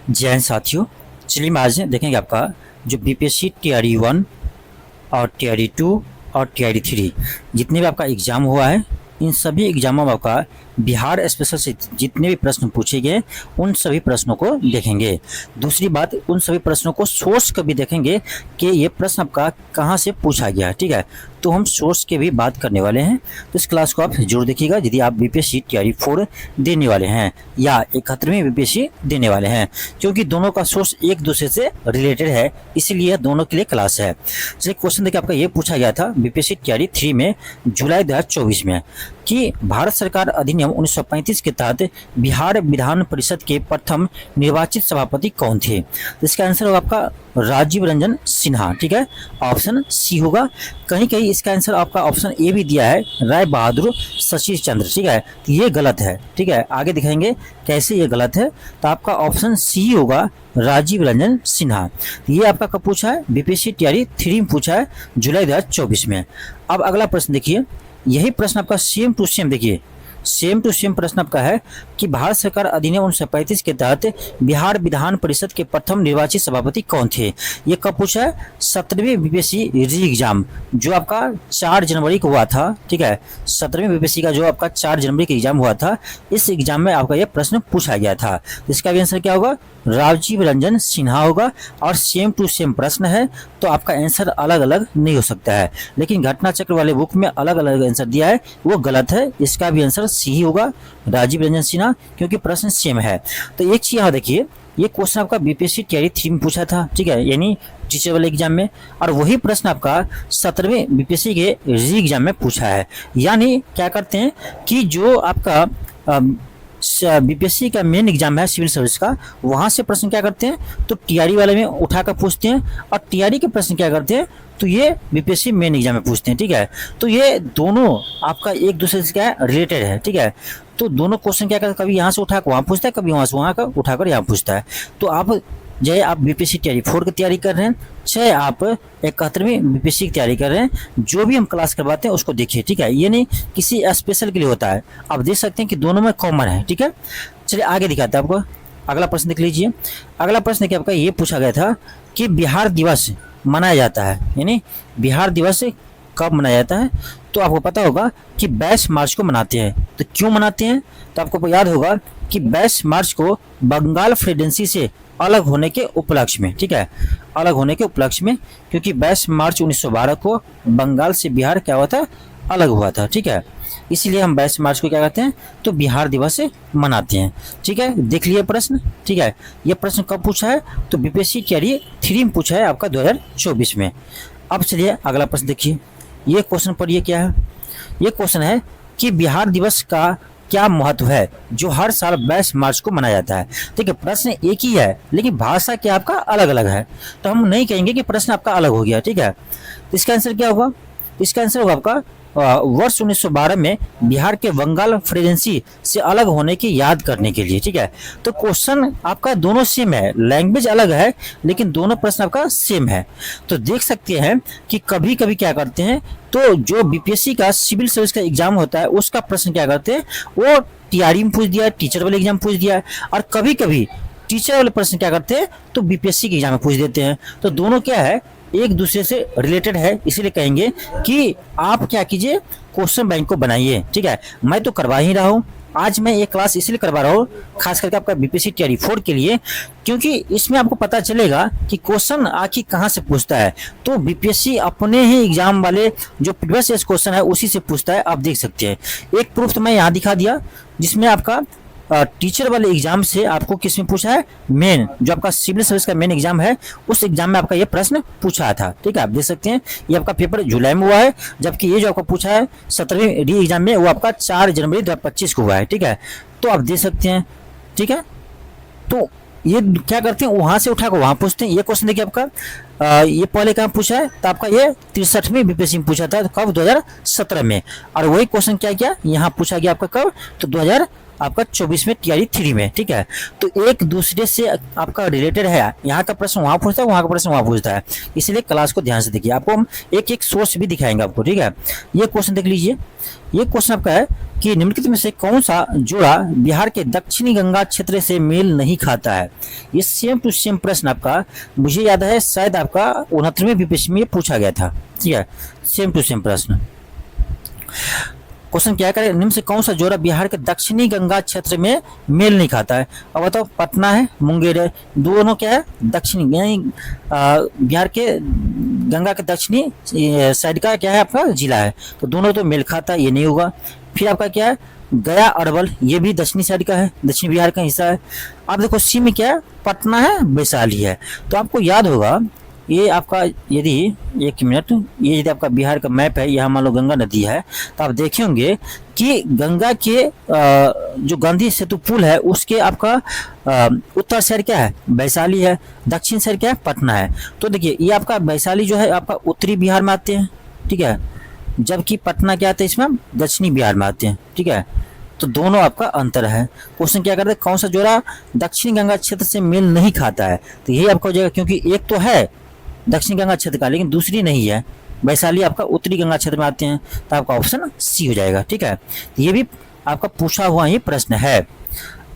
जय हिंद साथियों। चलिए हम आज देखेंगे आपका जो बीपीएससी टीआरई 1 और टीआरई 2 और टीआरई 3 जितने भी आपका एग्ज़ाम हुआ है, इन सभी एग्जामों में आपका बिहार स्पेशल से जितने भी प्रश्न पूछे गए उन सभी प्रश्नों को देखेंगे। दूसरी बात, उन सभी प्रश्नों को सोर्स का भी देखेंगे कि ये प्रश्न आपका कहाँ से पूछा गया है। ठीक है, तो हम सोर्स के भी बात करने वाले हैं, तो इस क्लास को आप जरूर देखिएगा यदि आप बीपीएससी टीआरई 4 देने वाले हैं या 71वीं बीपीएससी देने वाले हैं, क्योंकि दोनों का सोर्स एक दूसरे से रिलेटेड है, इसीलिए दोनों के लिए क्लास है। चलिए क्वेश्चन देखिए, आपका ये पूछा गया था बीपीएससी टीआरई 3 में जुलाई 2024 में कि भारत सरकार अधिनियम 1935 के तहत बिहार विधान परिषद के प्रथम निर्वाचित सभापति कौन थे। तो इसका आंसर होगा आपका राजीव रंजन सिन्हा। ठीक है, ऑप्शन सी होगा। कहीं कहीं इसका आंसर आपका ऑप्शन ए भी दिया है, राय बहादुर शशि चंद्र। ठीक है, तो ये गलत है। ठीक है, आगे दिखाएंगे कैसे ये गलत है। तो आपका ऑप्शन सी होगा राजीव रंजन सिन्हा। ये आपका कब पूछा है, बीपीएससी टीआरई 3 में पूछा है जुलाई 2024 में। अब अगला प्रश्न देखिए, यही प्रश्न आपका सेम टू सेम, देखिए सेम टू सेम प्रश्न आपका है कि भारत सरकार अधिनियम 1935 के तहत बिहार विधान परिषद के प्रथम निर्वाचित सभापति कौन थे। ये कब पूछा है, 17वीं बीपीएससी री एग्जाम जो आपका 4 जनवरी को हुआ था। ठीक है, 17वीं बीपीएससी का जो आपका 4 जनवरी का एग्जाम हुआ था, इस एग्जाम में आपका यह प्रश्न पूछा गया था। इसका भी आंसर क्या होगा, राजीव रंजन सिन्हा होगा। और सेम टू सेम प्रश्न है तो आपका आंसर अलग अलग नहीं हो सकता है, लेकिन घटना चक्र वाले बुक में अलग अलग आंसर दिया है, वो गलत है। इसका भी आंसर सी होगा राजीव रंजन सिन्हा, क्योंकि प्रश्न सेम है। तो एक चीज यहाँ देखिए, ये क्वेश्चन आपका बीपीएससी टीआरई 3 में पूछा था। ठीक है, यानी टीचर वाले एग्जाम में, और वही प्रश्न आपका 17वें बीपीएससी के री एग्जाम में पूछा है। यानी क्या करते हैं कि जो आपका बीपीएससी का मेन एग्जाम है सिविल सर्विस का, वहां से प्रश्न क्या करते हैं तो टीआरई वाले में उठाकर पूछते हैं, और टीआरई के प्रश्न क्या करते हैं तो ये बीपीएससी मेन एग्जाम में पूछते हैं। ठीक है, तो ये दोनों आपका एक दूसरे से क्या है, रिलेटेड है। ठीक है, तो दोनों क्वेश्चन क्या करते हैं, कभी यहाँ से उठाकर वहाँ पूछता है, कभी वहाँ से वहाँ का उठाकर यहाँ पूछता है। तो आप चाहे आप बीपीएससी टीआरई 4 की तैयारी कर रहे हैं, चाहे आप 71वीं बीपीएससी की तैयारी कर रहे हैं, जो भी हम क्लास करवाते हैं उसको देखिए। ठीक है, ये नहीं किसी स्पेशल के लिए होता है। आप देख सकते हैं कि दोनों में कॉमन है। ठीक है, चलिए आगे दिखाते हैं आपको। अगला प्रश्न देख लीजिए। अगला प्रश्न देखिए, आपका ये पूछा गया था कि बिहार दिवस मनाया जाता है, यानी बिहार दिवस कब मनाया जाता है। तो आपको पता होगा कि 22 मार्च को मनाते हैं। तो क्यों मनाते हैं, तो आपको याद होगा कि 22 मार्च को बंगाल प्रेसिडेंसी से अलग होने के उपलक्ष्य में, ठीक है, अलग होने के उपलक्ष्य में, क्योंकि 22 मार्च 1912 को बंगाल से बिहार क्या हुआ था, अलग हुआ था। ठीक है, इसीलिए हम 22 मार्च को क्या कहते हैं तो बिहार दिवस से मनाते हैं। ठीक है, देख लिए प्रश्न। ठीक है, ये प्रश्न कब पूछा है तो बीपीएससी टीआरई 3 में पूछा है आपका 2024 में। अब चलिए अगला प्रश्न देखिए, ये क्वेश्चन पढ़िए क्या है। ये क्वेश्चन है कि बिहार दिवस का क्या महत्व है जो हर साल 22 मार्च को मनाया जाता है। ठीक है, प्रश्न एक ही है, लेकिन भाषा क्या आपका अलग अलग है, तो हम नहीं कहेंगे कि प्रश्न आपका अलग हो गया। ठीक है, तो इसका आंसर क्या होगा, इसका आंसर होगा आपका वर्ष 1912 में बिहार के बंगाल प्रेसिडेंसी से अलग होने की याद करने के लिए। ठीक है, तो क्वेश्चन आपका दोनों सेम है, लैंग्वेज अलग है, लेकिन दोनों प्रश्न आपका सेम है। तो देख सकते हैं कि कभी कभी क्या करते हैं तो जो बीपीएससी का सिविल सर्विस का एग्जाम होता है उसका प्रश्न क्या करते हैं वो टीआरई में पूछ दिया है, टीचर वाले एग्जाम पूछ दिया है, और कभी कभी टीचर वाले प्रश्न क्या करते हैं तो बीपीएससी के एग्जाम में पूछ देते हैं। तो दोनों क्या है, एक दूसरे से रिलेटेड है, इसीलिए कहेंगे कि आप क्या कीजिए, क्वेश्चन बैंक को बनाइए। ठीक है, मैं तो करवा ही रहा हूँ, आज मैं ये क्लास इसलिए करवा रहा हूँ खास करके आपका बीपीएससी टीआरई 4 के लिए, क्योंकि इसमें आपको पता चलेगा कि क्वेश्चन आखिर कहाँ से पूछता है। तो बीपीएससी अपने ही एग्जाम वाले जो प्रीवियस क्वेश्चन है उसी से पूछता है। आप देख सकते हैं, एक प्रूफ तो मैं यहाँ दिखा दिया जिसमें आपका टीचर वाले एग्जाम से आपको किस में पूछा है, मेन जो आपका सिविल सर्विस का मेन एग्जाम है उस एग्जाम में आपका ये प्रश्न पूछा था। ठीक है, आप देख सकते हैं ये आपका पेपर जुलाई में हुआ है, जबकि ये जो आपका पूछा है 17वीं री एग्जाम में वो आपका 4 जनवरी 2025 को हुआ है। ठीक है, तो आप देख सकते हैं। ठीक है, तो ये क्या करते हैं वहां से उठाकर वहां पूछते हैं। ये क्वेश्चन देखिए आपका ये पहले कहाँ पूछा है तो आपका ये 63वीं बीपीएससी में पूछा था, तो कब 2017 में, और वही क्वेश्चन क्या किया यहाँ पूछा गया आपका कब तो आपका 24 में टीआरई 3 में, ठीक है। तो एक दूसरे से आपका रिलेटेड है, यहाँ का प्रश्न वहाँ पूछता है, वहाँ का प्रश्न वहाँ पूछता है, इसलिए क्लास को ध्यान से देखिए। आपको हम एक एक सोर्स भी दिखाएंगे आपको, ठीक है। ये क्वेश्चन देख लीजिए, ये क्वेश्चन आपका है कि निम्नलिखित में से कौन सा जोड़ा बिहार के दक्षिणी गंगा क्षेत्र से मेल नहीं खाता है। ये सेम टू सेम प्रश्न आपका, मुझे याद है शायद आपका 69वें बीपीएससी में पूछा गया था, ठीक है। सेम टू सेम प्रश्न। क्वेश्चन क्या करें, निम्न से कौन सा जोड़ा बिहार के दक्षिणी गंगा क्षेत्र में मेल नहीं खाता है। अब बताओ, पटना है, मुंगेर है, दोनों क्या है दक्षिणी, यानी बिहार के गंगा के दक्षिणी साइड का क्या है आपका जिला है, तो दोनों तो मेल खाता है, ये नहीं होगा। फिर आपका क्या है गया अरवल, ये भी दक्षिणी साइड का है, दक्षिण बिहार का हिस्सा है। आप देखो सी में क्या है पटना है, वैशाली है, तो आपको याद होगा ये आपका, यदि एक मिनट, ये यदि आपका बिहार का मैप है, यहाँ मान लो गंगा नदी है, तो आप देखे होंगे कि गंगा के जो गांधी सेतु पुल है उसके आपका उत्तर साइड क्या है वैशाली है, दक्षिण साइड क्या है पटना है। तो देखिए ये आपका वैशाली जो है आपका उत्तरी बिहार में आते हैं, ठीक है, जबकि पटना क्या आता है इसमें दक्षिणी बिहार में आते हैं, ठीक है। तो दोनों आपका अंतर है। क्वेश्चन क्या करते हैं, कौन सा जोड़ा दक्षिण गंगा क्षेत्र से मेल नहीं खाता है, तो यही आपका हो जाएगा, क्योंकि एक तो है दक्षिण गंगा क्षेत्र का लेकिन दूसरी नहीं है, वैशाली आपका उत्तरी गंगा क्षेत्र में आते हैं, तो आपका ऑप्शन सी हो जाएगा, ठीक है। तो ये भी आपका पूछा हुआ ही प्रश्न है।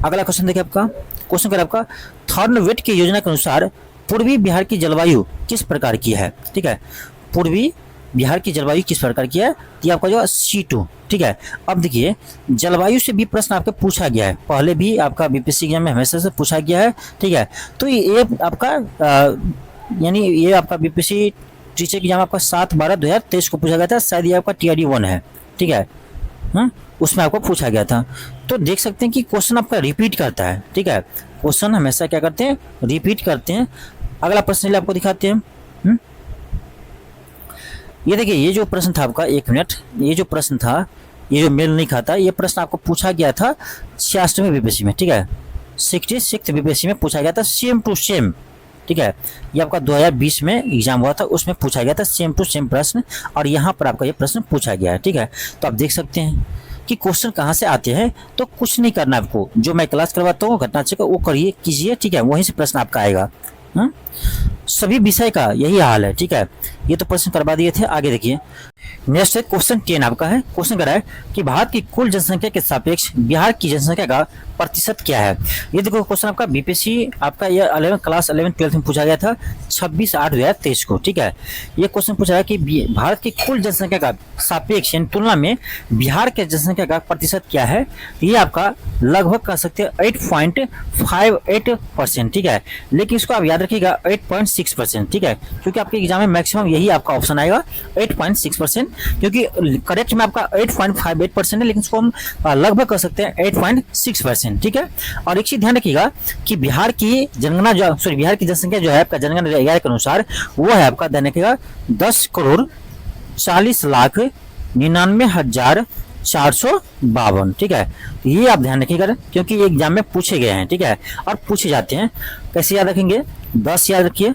अगला क्वेश्चन देखिए आपका, क्वेश्चन कर आपका थॉर्नवेट की योजना के अनुसार पूर्वी बिहार की जलवायु किस प्रकार की है, ठीक है। पूर्वी बिहार की जलवायु किस प्रकार की है, ये आपका जो C2, ठीक है। अब देखिए जलवायु से भी प्रश्न आपका पूछा गया है, पहले भी आपका बीपीएससी एग्जाम में हमेशा से पूछा गया है, ठीक है। तो ये आपका यानी ये आपका बीपीएससी टीचर एग्जाम आपका 7/12/2023 को पूछा गया था, शायद ये आपका TRD 1 है, ठीक है, उसमें आपको पूछा गया था। तो देख सकते हैं कि क्वेश्चन आपका रिपीट करता है, ठीक है, क्वेश्चन हमेशा क्या करते हैं रिपीट करते हैं। अगला प्रश्न आपको दिखाते हैं। ये देखिए ये जो प्रश्न था आपका, एक मिनट, ये जो प्रश्न था, ये जो मेल नहीं खाता, ये प्रश्न आपको पूछा गया था 66वें बीपीएससी में, ठीक है, 66 बीपीएससी में पूछा गया था, सेम टू सेम, ठीक है। ये आपका 2020 में एग्जाम हुआ था, उसमें पूछा गया था सेम टू सेम प्रश्न, और यहाँ पर आपका ये प्रश्न पूछा गया है, ठीक है। तो आप देख सकते हैं कि क्वेश्चन कहाँ से आते हैं, तो कुछ नहीं करना आपको, जो मैं क्लास करवाता हूँ घटना चक्र वो करिए कीजिए, ठीक है, वहीं से प्रश्न आपका आएगा। सभी विषय का यही हाल है, ठीक है। ये तो प्रश्न करवा दिए थे। आगे देखिए नेक्स्ट है क्वेश्चन 10 आपका है। क्वेश्चन कर रहा है कि भारत की कुल जनसंख्या के सापेक्ष बिहार की जनसंख्या का प्रतिशत क्या है। ये देखो क्वेश्चन आपका बीपीएससी आपका ये 11 क्लास 11 12 में पूछा गया था 26/8/2023 को, ठीक है। ये क्वेश्चन पूछा है कि भारत की कुल जनसंख्या का सापेक्ष यानी तुलना में बिहार के जनसंख्या का प्रतिशत क्या है। ये आपका लगभग कह सकते हैं 8.58%, ठीक है, लेकिन इसको आप याद रखिएगा 8.6%, ठीक है, क्योंकि आपके एग्जाम में मैक्सिमम यही आपका ऑप्शन आएगा 8.6%, क्योंकि करेक्ट में आपका 8.58% है, लेकिन इसको हम लगभग कर सकते हैं 8.6%, ठीक है। और एक चीज ध्यान रखिएगा कि बिहार की जनगणना बिहार की जनसंख्या जो है आपका जनगणना के अनुसार वो है आपका ध्यान रखिएगा 10,40,99,452, ठीक है। ये आप ध्यान रखिएगा क्योंकि ये एग्जाम में पूछे गए हैं, ठीक है, और पूछे जाते हैं। कैसे याद रखेंगे, 10 याद रखिए,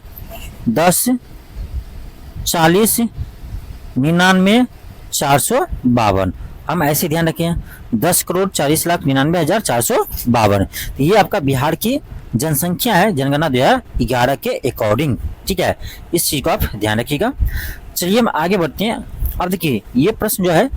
10,40,99,452, हम ऐसे ध्यान रखें 10,40,99,452। ये आपका बिहार की जनसंख्या है जनगणना 2011 के अकॉर्डिंग, ठीक है, इस चीज को आप ध्यान रखिएगा। चलिए हम आगे बढ़ते हैं। अब देखिए ये प्रश्न जो है,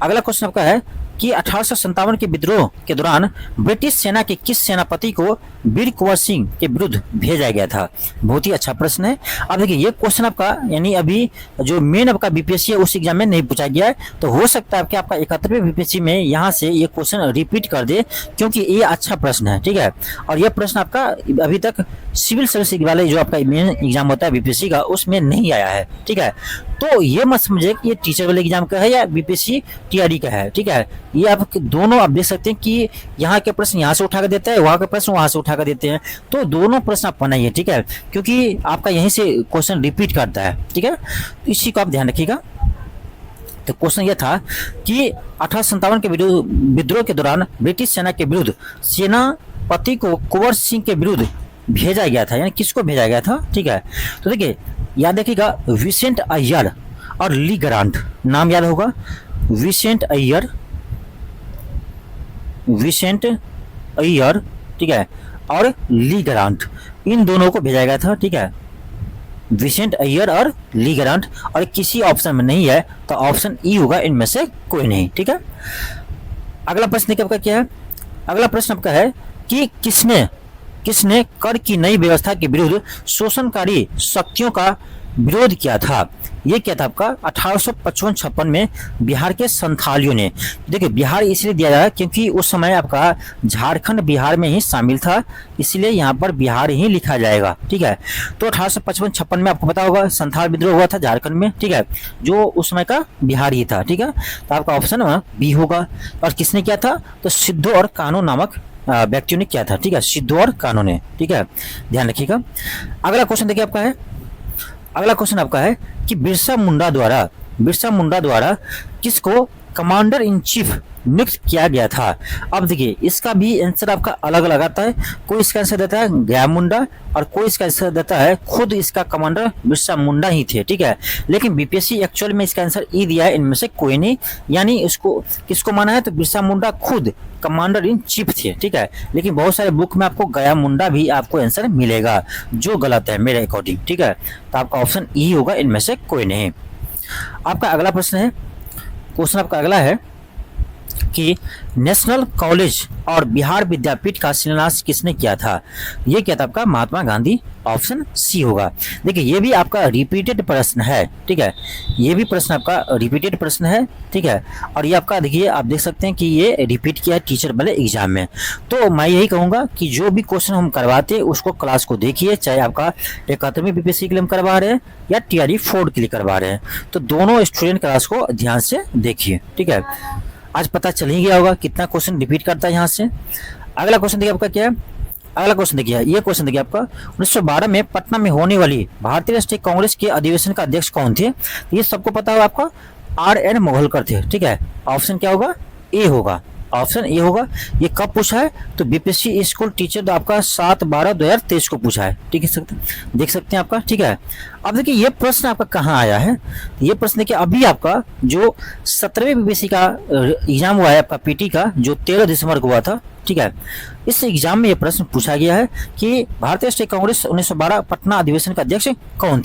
अगला क्वेश्चन आपका है कि 1857 के विद्रोह के दौरान ब्रिटिश सेना के किस सेनापति को वीर कुंवर सिंह के विरुद्ध भेजा गया था। बहुत ही अच्छा प्रश्न है। अब देखिए ये क्वेश्चन आपका यानी अभी जो मेन आपका बीपीएससी है उस एग्जाम में नहीं पूछा गया है, तो हो सकता है कि आपका 71वें बीपीएससी में यहाँ से ये क्वेश्चन रिपीट कर दे, क्योंकि ये अच्छा प्रश्न है, ठीक है। और ये प्रश्न आपका अभी तक सिविल सर्विस वाले जो आपका मेन एग्जाम होता है बीपीएससी का उसमें नहीं आया है, ठीक है। तो ये मत समझे कि ये टीचर वाले एग्जाम का है या बीपीएससी टीआरडी का है, ठीक है। ये आप दोनों आप देख सकते हैं कि यहाँ के प्रश्न यहाँ से उठा कर देता है, वहाँ के प्रश्न वहाँ से उठा कर देते हैं, तो दोनों प्रश्न आप बनाइए, ठीक है, क्योंकि आपका यहीं से क्वेश्चन रिपीट करता है, ठीक है। तो इसी को आप ध्यान रखिएगा। तो क्वेश्चन यह था कि 1857 के विद्रोह के दौरान ब्रिटिश सेना के विरुद्ध सेनापति को कुंवर सिंह के विरुद्ध भेजा गया था, यानी किसको भेजा गया था, ठीक है। तो देखिए याद रखिएगा विसेंट अय्यर और ली ग्रांट, नाम याद होगा, विसेंट अय्यर, विसेंट अय्यर, ठीक है, और ली ग्रांट, इन दोनों को भेजा गया था, ठीक है, विसेंट अय्यर और ली ग्रांट, और किसी ऑप्शन में नहीं है तो ऑप्शन ई होगा, इनमें से कोई नहीं, ठीक है। अगला प्रश्न देखिए आपका क्या है। अगला प्रश्न आपका है कि किसने किसने कर की नई व्यवस्था के विरुद्ध शोषणकारी शक्तियों का विरोध किया था। ये क्या था आपका 1855-56 में बिहार के संथालियों ने। देखिए बिहार इसलिए दिया जा रहा है क्योंकि उस समय आपका झारखंड बिहार में ही शामिल था, इसलिए यहाँ पर बिहार ही लिखा जाएगा, ठीक है। तो 1855-56 में आपको पता होगा संथाल विद्रोह हुआ था झारखंड में, ठीक है, जो उस समय का बिहार ही था, ठीक है। तो आपका ऑप्शन बी होगा। और किसने किया था, तो सिद्धू और कान्हू नामक व्यक्तियों ने किया था, ठीक है, सिद्धू और कान्हू ने, ठीक है, ध्यान रखिएगा। अगला क्वेश्चन देखिए आपका है। अगला क्वेश्चन आपका है कि बिरसा मुंडा द्वारा किसको कमांडर इन चीफ नियुक्त किया गया था। अब देखिए इसका भी आंसर आपका अलग अलग आता है। कोई इसका आंसर देता है गया मुंडा और कोई इसका आंसर देता है खुद इसका कमांडर बिरसा मुंडा ही थे, ठीक है। लेकिन बीपीएससी एक्चुअल में इसका आंसर ई दिया है, इनमें से कोई नहीं, यानी इसको किसको माना है, तो बिरसा मुंडा खुद कमांडर इन चीफ थे, ठीक है। लेकिन बहुत सारे बुक में आपको गया मुंडा भी आपको आंसर मिलेगा, जो गलत है मेरे अकॉर्डिंग, ठीक है। तो आपका ऑप्शन ई होगा, इनमें से कोई नहीं। आपका अगला प्रश्न है, क्वेश्चन आपका अगला है कि नेशनल कॉलेज और बिहार विद्यापीठ का शिलान्यास किसने किया था। ये क्या था आपका महात्मा गांधी, ऑप्शन सी होगा। देखिए ये भी आपका रिपीटेड प्रश्न है, ठीक है, ये भी प्रश्न आपका रिपीटेड प्रश्न है, ठीक है। और ये आपका देखिए आप देख सकते हैं कि ये रिपीट किया है टीचर वाले एग्जाम में। तो मैं यही कहूँगा कि जो भी क्वेश्चन हम करवाते हैं उसको क्लास को देखिए, चाहे आपका 71वीं बीपीएससी के लिए हम करवा रहे हैं या टीआरई 4 के लिए करवा रहे हैं, तो दोनों स्टूडेंट क्लास को ध्यान से देखिए, ठीक है। आज पता चल ही गया होगा कितना क्वेश्चन रिपीट करता है यहाँ से। अगला क्वेश्चन देखिए आपका क्या है। अगला क्वेश्चन देखिए, ये क्वेश्चन देखिए आपका 1912 में पटना में होने वाली भारतीय राष्ट्रीय कांग्रेस के अधिवेशन का अध्यक्ष कौन थे। ये सबको पता होगा आपका आर.एन. मोगलकर थे, ठीक है। ऑप्शन क्या होगा, ए होगा, ऑप्शन ए होगा। ये कब पूछा है, तो बीपीएससी स्कूल टीचर आपका 7/12/2023 को पूछा है, ठीक है, देख सकते हैं आपका, ठीक है। अब देखिए ये प्रश्न आपका कहाँ आया है, ये प्रश्न देखिए अभी आपका जो 17वें बीपीएससी का एग्जाम हुआ है आपका पीटी का, जो 13 दिसंबर को हुआ था, ठीक है। इस एग्जाम में ये प्रश्न पूछा गया है कि भारतीय राष्ट्रीय कांग्रेस 1912 पटना अधिवेशन का अध्यक्ष कौन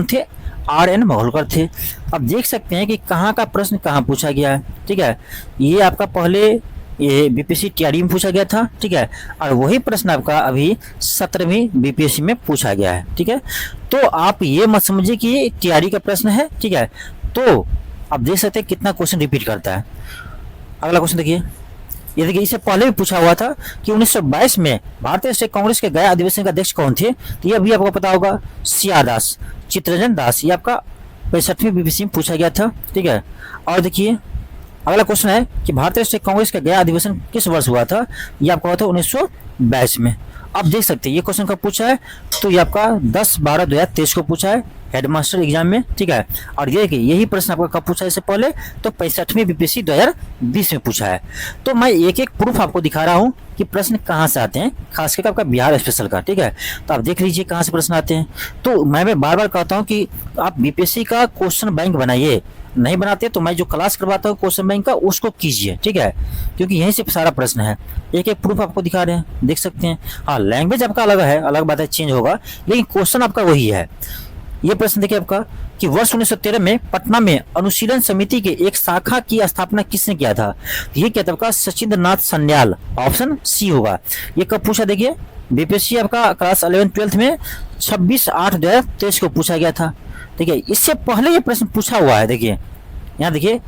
थे, आर.एन. मोगलकर थे। अब देख सकते हैं कि कहाँ का प्रश्न कहाँ पूछा गया है, ठीक है। ये आपका पहले ये बीपीएससी टीआरई में पूछा गया था, ठीक है, और वही प्रश्न आपका अभी 17वीं बीपीएससी में पूछा गया है, ठीक है। तो आप ये मत समझिए कि टीआरई का प्रश्न है, ठीक है। तो आप देख सकते हैं कितना क्वेश्चन रिपीट करता है। अगला क्वेश्चन देखिए, ये देखिए इससे पहले भी पूछा हुआ था कि 1922 में भारतीय राष्ट्रीय कांग्रेस के गया अधिवेशन का अध्यक्ष कौन थे। तो ये अभी आपको पता होगा सीआर दास, चित्तरंजन दास। ये आपका 65वीं बीपीएससी में पूछा गया था, ठीक है। और देखिए अगला क्वेश्चन है कि भारतीय राष्ट्रीय कांग्रेस का गया अधिवेशन किस वर्ष हुआ था। ये आपका हुआ था 1922 में। आप देख सकते हैं ये क्वेश्चन कब पूछा है, तो ये आपका 10/12/2023 को पूछा है हेडमास्टर एग्जाम में, ठीक है। और ये कि यही प्रश्न आपका कब पूछा है इससे पहले, तो 65वीं बीपीएससी 2020 में पूछा है। तो मैं एक एक प्रूफ आपको दिखा रहा हूँ कि प्रश्न कहाँ से आते हैं, खास करके आपका बिहार स्पेशल का, ठीक है। तो आप देख लीजिए कहाँ से प्रश्न आते हैं। तो मैं बार बार कहता हूँ कि आप बीपीएससी का क्वेश्चन बैंक बनाइए, नहीं बनाते तो मैं जो क्लास करवाता हूँ क्वेश्चन बैंक का उसको कीजिए, ठीक है, क्योंकि यहीं से सारा प्रश्न है। एक एक प्रूफ आपको दिखा रहे हैं, देख सकते हैं। हाँ लैंग्वेज आपका अलग है, अलग बात है, चेंज होगा, लेकिन क्वेश्चन आपका वही है। ये प्रश्न देखिए आपका कि वर्ष 1913 में पटना में अनुशीलन समिति के एक शाखा की स्थापना किसने किया था। ये क्या था आपका सचिंद्र नाथ सन्याल, ऑप्शन सी होगा। ये कब पूछा, देखिए बीपीएससी आपका क्लास 11-12 में 26/8/2023 को पूछा गया था, ठीक है। इससे पहले ये प्रश्न पूछा हुआ है, देखिए यहाँ देखिए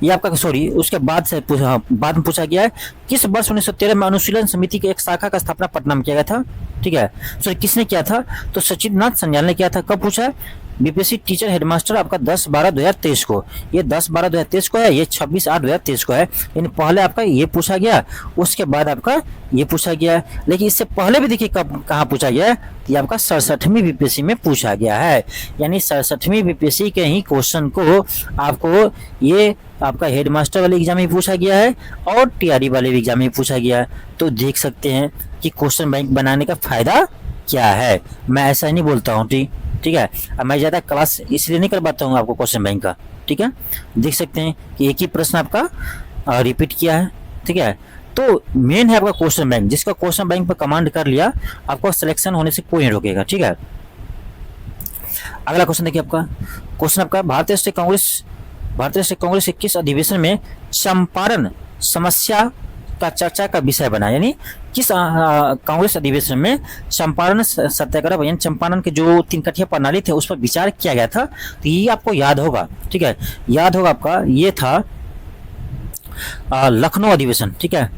ये आपका सॉरी उसके बाद से बाद में पूछा गया है किस वर्ष 1913 में अनुशीलन समिति की एक शाखा का स्थापना पटना में किया गया था, ठीक है। सॉरी किसने किया था, तो सचिंद्र नाथ सन्याल ने किया था। कब पूछा है, बीपीएससी टीचर हेडमास्टर आपका 10/12/2023 को, ये 10/12/2023 को है, ये 26/8/2023 को है। यानी पहले आपका ये पूछा गया, उसके बाद आपका ये पूछा गया। लेकिन इससे पहले भी देखिए कब कहाँ पूछा गया है, ये आपका 67वीं बीपीएससी में पूछा गया है। यानी 67वीं बीपीएससी के ही क्वेश्चन को आपको ये आपका हेडमास्टर वाले एग्जाम में पूछा गया है और टीआरई वाले एग्जाम में पूछा गया है। तो देख सकते हैं कि क्वेश्चन बैंक बनाने का फायदा क्या है। मैं ऐसा नहीं बोलता हूँ, ठीक है। मैं ज़्यादा क्लास इसलिए नहीं करवाता हूँ आपको क्वेश्चन बैंक का, ठीक है। देख सकते हैं कि एक ही प्रश्न आपका रिपीट किया है, ठीक है। तो मेन है आपका क्वेश्चन बैंक, जिसका क्वेश्चन बैंक पर कमांड कर लिया आपको सिलेक्शन होने से कोई नहीं रोकेगा, ठीक है। अगला क्वेश्चन देखिए आपका, क्वेश्चन आपका भारतीय राष्ट्रीय कांग्रेस के किस अधिवेशन में चंपारण समस्या का चर्चा का विषय बना, यानी किस कांग्रेस अधिवेशन में चंपारण सत्याग्रह यानी चंपारण के जो 3 कठिया प्रणाली थे उस पर विचार किया गया था। तो ये आपको याद होगा, ठीक है, याद होगा आपका, ये था लखनऊ अधिवेशन, ठीक है,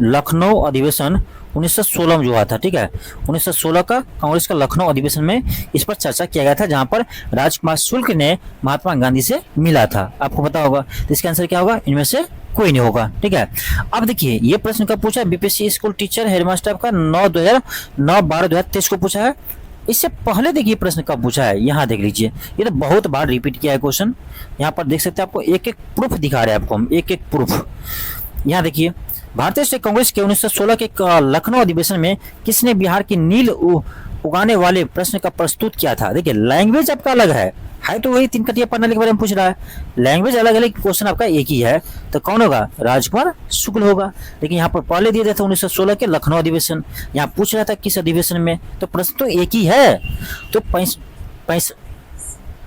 लखनऊ अधिवेशन 1916 में जो हुआ था, ठीक है, 1916 का कांग्रेस का लखनऊ अधिवेशन में इस पर चर्चा किया गया था, जहां पर राजकुमार शुक्ल ने महात्मा गांधी से मिला था, आपको पता होगा। तो इसका आंसर क्या होगा, इनमें से कोई नहीं होगा, ठीक है। अब देखिए ये प्रश्न कब पूछा है, बीपीएससी स्कूल टीचर हेडमास्टर का 9/12/2023 को पूछा है। इससे पहले देखिए प्रश्न कब पूछा है, यहाँ देख लीजिए, ये तो बहुत बार रिपीट किया है क्वेश्चन। यहाँ पर देख सकते हैं, आपको एक एक प्रूफ दिखा रहे हैं, आपको हम एक एक प्रूफ। यहाँ देखिए, भारतीय राष्ट्रीय कांग्रेस के 1916 के लखनऊ अधिवेशन में किसने बिहार की नील उगाने वाले प्रश्न का प्रस्तुत किया था। देखिए लैंग्वेज आपका अलग है तो वही 3 कठिया प्रणाली के बारे में पूछ रहा है, लैंग्वेज अलग है लेकिन क्वेश्चन आपका एक ही है। तो कौन होगा, राजकुमार शुक्ल होगा। लेकिन यहाँ पर पहले दिया था 1916 के लखनऊ अधिवेशन, यहाँ पूछ रहा था किस अधिवेशन में, तो प्रश्न तो एक ही है। तो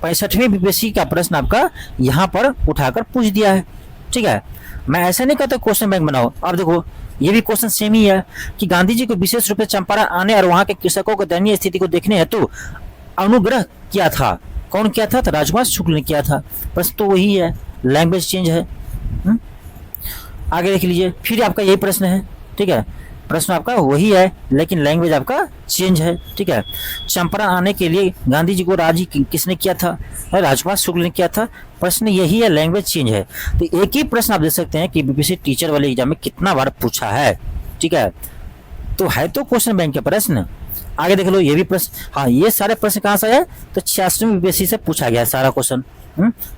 65वें बीपीएससी का प्रश्न आपका यहाँ पर उठाकर पूछ दिया है, ठीक है। मैं ऐसा नहीं कहता क्वेश्चन बैंक बनाओ। अब देखो ये भी क्वेश्चन सेम ही है कि गांधी जी को विशेष रूप से चंपारण आने और वहां के कृषकों को दयनीय स्थिति को देखने हेतु अनुग्रह किया था, कौन किया था, तो राजकुमार शुक्ल ने किया था। प्रश्न तो वही है, लैंग्वेज चेंज है। आगे देख लीजिए, फिर आपका यही प्रश्न है, ठीक है, प्रश्न आपका वही है लेकिन लैंग्वेज आपका चेंज है, ठीक है। चंपारण आने के लिए गांधी जी को राजी किसने किया था, राजकुमार शुक्ल ने किया था। प्रश्न यही है, लैंग्वेज चेंज है। तो एक ही प्रश्न आप देख सकते हैं कि बीपीएससी टीचर वाले एग्जाम में कितना बार पूछा है, ठीक है। तो है तो क्वेश्चन बैंक के प्रश्न। आगे देख लो, ये भी प्रश्न, हाँ ये सारे प्रश्न कहाँ से है, तो 86वें बीपीएससी से पूछा गया सारा क्वेश्चन।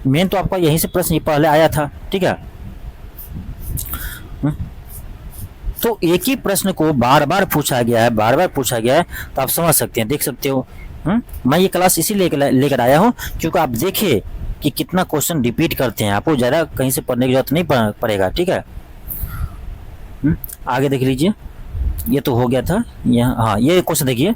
मेन तो आपका यहीं से प्रश्न पहले आया था, ठीक है। तो एक ही प्रश्न को बार बार पूछा गया है, बार बार पूछा गया है, तो आप समझ सकते हैं, देख सकते हो। मैं ये क्लास इसीलिए लेकर आया हूँ क्योंकि आप देखिए कि कितना क्वेश्चन रिपीट करते हैं, आपको ज़्यादा कहीं से पढ़ने की जरूरत नहीं पड़ेगा, ठीक है। आगे देख लीजिए, ये तो हो गया था यहाँ। हाँ ये क्वेश्चन देखिए,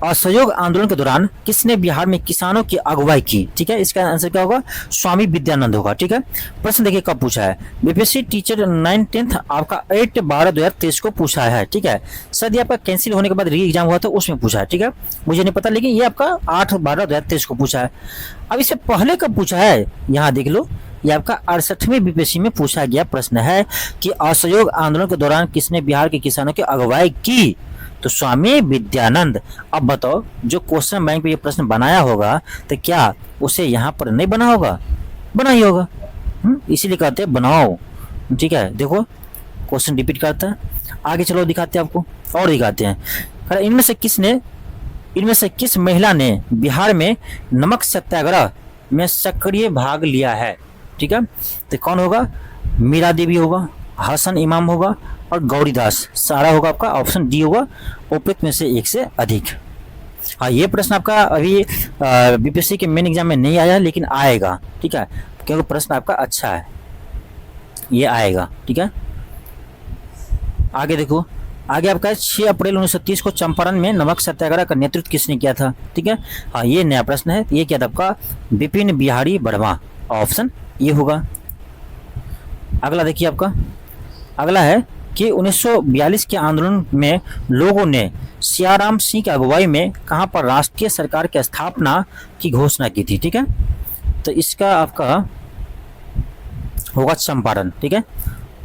असहयोग आंदोलन के दौरान किसने बिहार में किसानों की अगुवाई की, ठीक है। इसका आंसर क्या होगा, स्वामी विद्यानंद होगा, ठीक है। प्रश्न देखिए कब पूछा है, बीपीएससी टीचर 9-10 आपका 8/12/2023 को पूछा है, ठीक है। सर ये आपका कैंसिल होने के बाद री एग्जाम हुआ था उसमें पूछा है, ठीक है, मुझे नहीं पता, लेकिन ये आपका 8/12/2023 को पूछा है। अब इससे पहले कब पूछा है, यहाँ देख लो, ये आपका 68वें बीपीएससी में पूछा गया प्रश्न है कि असहयोग आंदोलन के दौरान किसने बिहार के किसानों की अगुवाई की, तो स्वामी विद्यानंद। अब बताओ जो क्वेश्चन बैंक पे ये प्रश्न बनाया होगा तो क्या उसे यहाँ पर नहीं बना होगा, बना ही होगा। इसीलिए कहते हैं बनाओ, ठीक है। देखो क्वेश्चन रिपीट करता है। आगे चलो दिखाते हैं आपको, और दिखाते हैं। इनमें से किस महिला ने बिहार में नमक सत्याग्रह में सक्रिय भाग लिया है, ठीक है। तो कौन होगा, मीरा देवी होगा, हसन इमाम होगा और गौरीदास। सारा होगा आपका ऑप्शन डी होगा, उपयुक्त में से एक से अधिक। हाँ ये प्रश्न आपका अभी बीपीएससी के मेन एग्जाम में नहीं आया लेकिन आएगा, ठीक है, क्योंकि प्रश्न आपका अच्छा है, ये आएगा, ठीक है। आगे देखो, आगे आपका 6 अप्रैल 1930 को चंपारण में नमक सत्याग्रह का नेतृत्व किसने किया था, ठीक है। हाँ ये नया प्रश्न है, ये क्या था आपका, विपिन बिहारी वर्मा, ऑप्शन ये होगा। अगला देखिए आपका, अगला है कि 1942 के आंदोलन में लोगों ने सियाराम सिंह की अगुवाई में कहां पर राष्ट्रीय सरकार की स्थापना की घोषणा की थी, ठीक है। तो इसका आपका होगा चंपारण, ठीक है,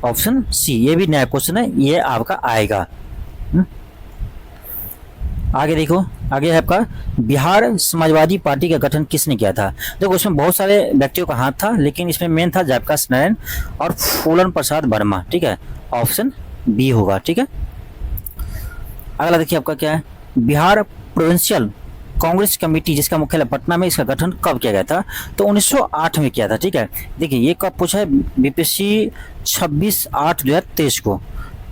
ऑप्शन सी। ये भी नया क्वेश्चन है, ये आपका आएगा। आगे देखो, आगे है आपका बिहार समाजवादी पार्टी का गठन किसने किया था। देखो उसमें बहुत सारे व्यक्तियों का हाथ था लेकिन इसमें मेन था जयप्रकाश नारायण और फूलन प्रसाद वर्मा, ठीक है, ऑप्शन बी होगा, ठीक है। अगला देखिए आपका क्या है, बिहार प्रोविंशियल कांग्रेस कमेटी जिसका मुख्यालय पटना में, इसका गठन कब किया गया था, तो 1908 में किया था, ठीक है। देखिए ये कब पूछा है, बीपीएससी 26/8/2023 को।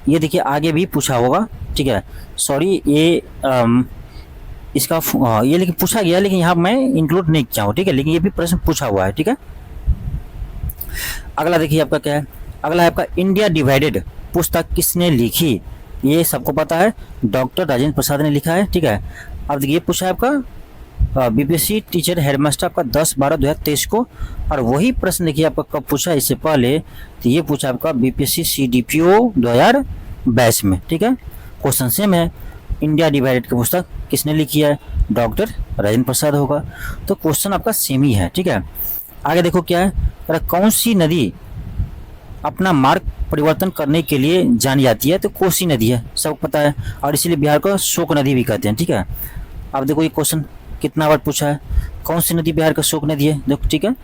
ये देखिए आगे भी पूछा होगा, ठीक है, सॉरी ये इसका ये लेकिन पूछा गया लेकिन यहाँ मैं इंक्लूड नहीं किया हूँ, ठीक है, लेकिन ये भी प्रश्न पूछा हुआ है, ठीक है। अगला देखिए आपका क्या है, अगला है आपका इंडिया डिवाइडेड पुस्तक किसने लिखी? ये सबको पता है, डॉक्टर राजेंद्र प्रसाद ने लिखा है। ठीक है, अब देखिए पूछा है आपका बीपीएससी टीचर हेडमास्टर आपका 10/12/2023 को, और वही प्रश्न देखिए आपका कब पूछा इससे पहले, तो ये पूछा आपका बीपीएससी सीडीपीओ 2022 में। ठीक है, क्वेश्चन सेम है, इंडिया डिवाइडेड की पुस्तक किसने लिखी है? डॉक्टर राजेंद्र प्रसाद होगा। तो क्वेश्चन आपका सेम ही है। ठीक है, आगे देखो क्या है, कौन सी नदी अपना मार्ग परिवर्तन करने के लिए जानी जाती है? तो कोसी नदी है, सबको पता है, और इसीलिए बिहार को शोक नदी भी कहते हैं। ठीक है, अब देखो ये क्वेश्चन कितना बार पूछा है, कौन सी नदी बिहार का शोक नदी है? देखो ठीक है,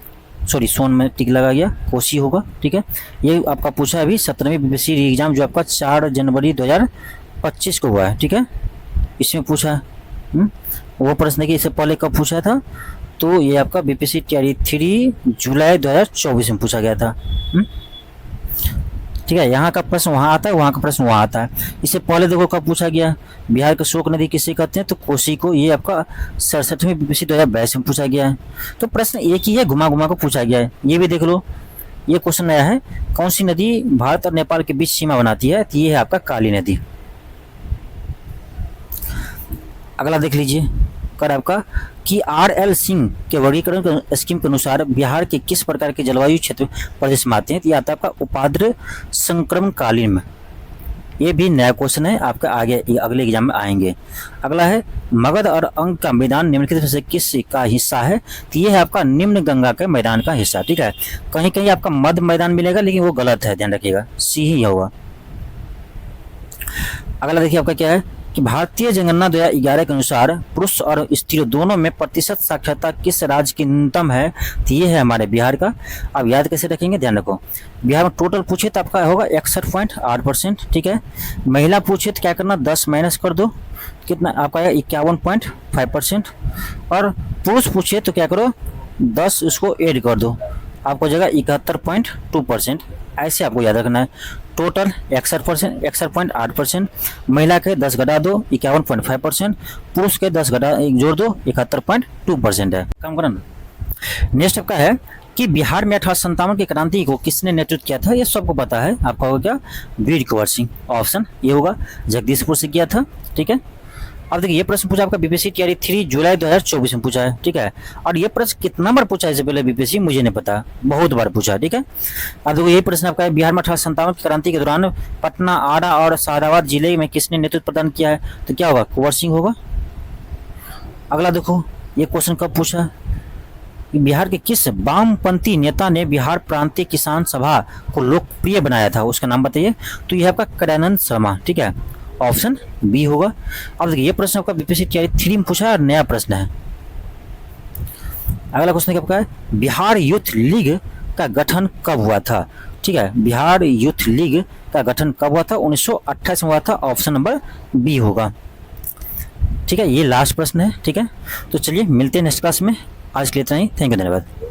सॉरी सोन में टिक लगा गया, कोसी होगा। ठीक है, ये आपका पूछा है अभी 17वीं बीपीएससी एग्जाम जो आपका 4 जनवरी 2025 को हुआ है। ठीक है, इसमें पूछा वो प्रश्न देखिए इससे पहले कब पूछा था, तो ये आपका बीपीएससी तैयारी 3 जुलाई 2024 में पूछा गया था। ठीक है, यहाँ का प्रश्न वहाँ आता है, वहाँ का प्रश्न वहाँ आता है। इससे पहले देखो कब पूछा गया, बिहार का शोक नदी किसे कहते हैं? तो कोसी को। ये आपका 67वीं बीपीएससी 2022 में पूछा गया है। तो प्रश्न एक ही है, घुमा घुमा को पूछा गया है। ये भी देख लो, ये क्वेश्चन आया है, कौन सी नदी भारत और नेपाल के बीच सीमा बनाती है? तो ये है आपका काली नदी। अगला देख लीजिए, कर आपका कि RL सिंह के वर्गीकरण स्कीम के अनुसार बिहार के किस प्रकार के जलवायु क्षेत्र प्रदेश में आते हैं? तो ये आता है आपका उपाद्र संक्रमण कालीन में। ये भी नया क्वेश्चन है, आपका आगे अगले एग्जाम में आएंगे। अगला है मगध और अंग का मैदान निम्नलिखित में से किस का हिस्सा है? तो ये है आपका निम्न गंगा के मैदान का हिस्सा। ठीक है, कहीं कहीं आपका मध्य मैदान मिलेगा, लेकिन वो गलत है, ध्यान रखिएगा, सी ही होगा। अगला देखिए आपका क्या है कि भारतीय जनगणना 2011 के अनुसार पुरुष और स्त्री दोनों में प्रतिशत साक्षरता किस राज्य की न्यूनतम है? तो ये है हमारे बिहार का। अब याद कैसे रखेंगे, ध्यान रखो, बिहार में टोटल पूछे तो आपका होगा 61.8%। ठीक है, महिला पूछे तो क्या करना, 10 माइनस कर दो, कितना आपका आएगा 51.5%, और पुरुष पूछे तो क्या करो, 10 उसको ऐड कर दो, आपको जगह 71.2%। ऐसे आपको याद रखना है, टोटल 61.8%, महिला के 10 घटा दो 51.5%, पुरुष के 10 घटा जोड़ दो 71.2% है। काम करना। नेक्स्ट आपका है कि बिहार में 1857 की क्रांति को किसने नेतृत्व किया था? ये सबको पता है, आपका होगा क्या, वीर कुंवर सिंह। ऑप्शन ये होगा, जगदीशपुर से किया था। ठीक है, अब देखिए ये प्रश्न पूछा आपका बीपीएससी तैयारी 3 जुलाई 2024 में पूछा है। ठीक है, और ये प्रश्न कितना बार पूछा है इससे पहले बीपीएससी मुझे नहीं पता, बहुत बार पूछा है। ठीक है, अब देखो ये प्रश्न आपका है, बिहार में 1857 की क्रांति के दौरान पटना, आरा और सहाराबाद जिले में किसने नेतृत्व प्रदान किया है? तो क्या होगा, कुंवर सिंह होगा। अगला देखो ये क्वेश्चन कब पूछा, बिहार के किस वामपंथी नेता ने बिहार प्रांतीय किसान सभा को लोकप्रिय बनाया था? उसका नाम बताइए। तो यह आपका कल्याणानंद शर्मा। ठीक है, ऑप्शन बी होगा। अब देखिए ये प्रश्न आपका बीपीएससी तैयारी 3 में पूछा है और नया प्रश्न है। अगला क्वेश्चन क्या है, बिहार यूथ लीग का गठन कब हुआ था? ठीक है, बिहार यूथ लीग का गठन कब हुआ था? 1928 में हुआ था। ऑप्शन नंबर बी होगा। ठीक है, ये लास्ट प्रश्न है। ठीक है, तो चलिए मिलते हैं नेक्स्ट क्लास में। आज के लिए इतना ही। थैंक यू, धन्यवाद।